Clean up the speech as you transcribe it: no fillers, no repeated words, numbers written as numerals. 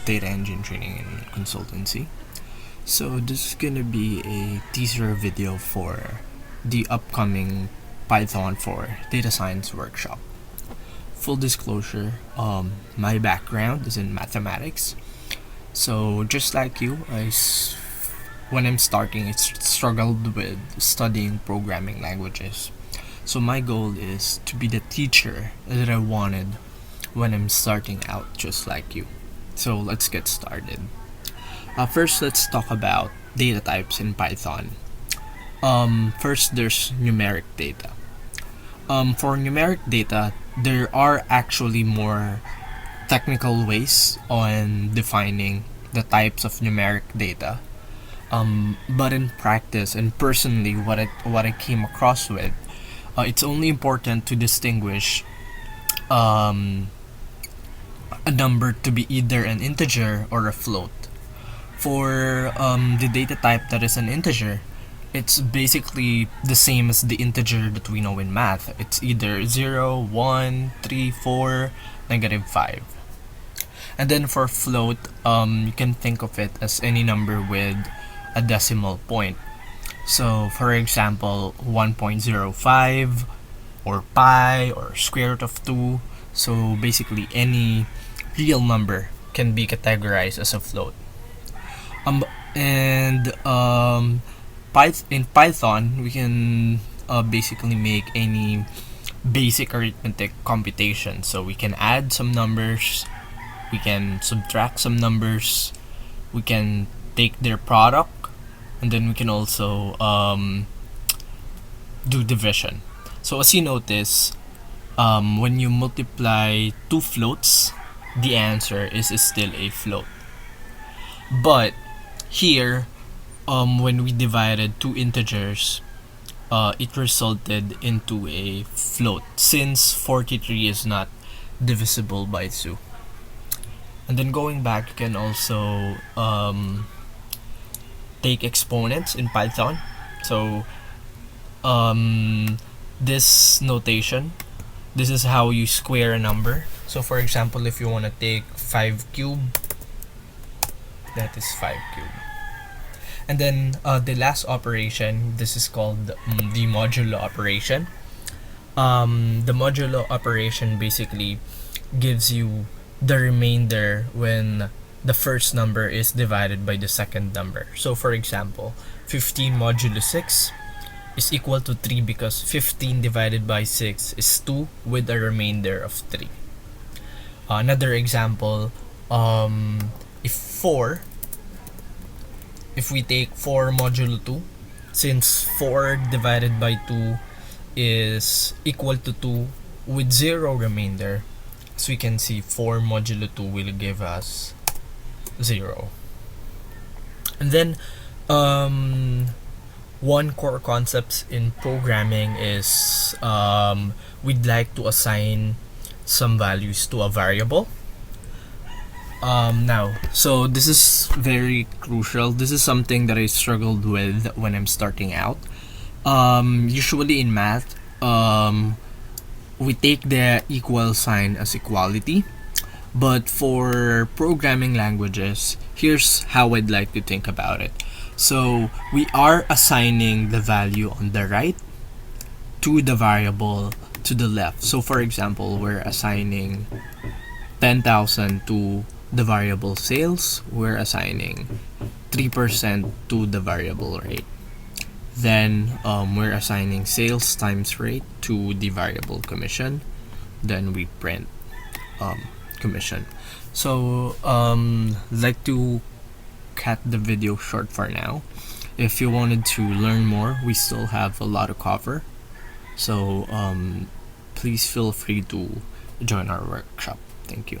data engine training and consultancy. So this is gonna be a teaser video for the upcoming Python for Data Science workshop. Full disclosure, my background is in mathematics. So just like you, when I'm starting, I struggled with studying programming languages. So my goal is to be the teacher that I wanted when I'm starting out, just like you. So let's get started. First, let's talk about data types in Python. First, there's numeric data. For numeric data, there are actually more technical ways on defining the types of numeric data. But in practice and personally, what I came across with, it's only important to distinguish a number to be either an integer or a float. For the data type that is an integer, it's basically the same as the integer that we know in math. It's either 0, 1, 3, 4, -5. And then for float, you can think of it as any number with a decimal point. So for example, 1.05 or pi or square root of 2. So basically any real number can be categorized as a float. In Python, we can basically make any basic arithmetic computation. So we can add some numbers, we can subtract some numbers, we can take their product, and then we can also do division. So as you notice, when you multiply two floats, the answer is still a float. But here, when we divided two integers, it resulted into a float, since 43 is not divisible by 2. And then going back, you can also take exponents in Python. So this notation, this is how you square a number. So for example, if you want to take 5 cubed, that is 5 cubed. And then the last operation, this is called the modulo operation. The modulo operation basically gives you the remainder when the first number is divided by the second number. So for example, 15 modulo 6 is equal to 3 because 15 divided by 6 is 2 with a remainder of 3. Another example, if we take 4 modulo 2, since 4 divided by 2 is equal to 2 with 0 remainder, so we can see 4 modulo 2 will give us 0. And then one core concept in programming is we'd like to assign some values to a variable. So this is very crucial. This is something that I struggled with when I'm starting out. Usually in math, we take the equal sign as equality. But for programming languages, here's how I'd like to think about it. So we are assigning the value on the right to the variable to the left. So for example, we're assigning 10,000 to the variable sales. We're assigning 3% to the variable rate. Then we're assigning sales times rate to the variable commission. Then we print commission. So like to cut the video short for now. If you wanted to learn more, we still have a lot to cover. So please feel free to join our workshop. Thank you.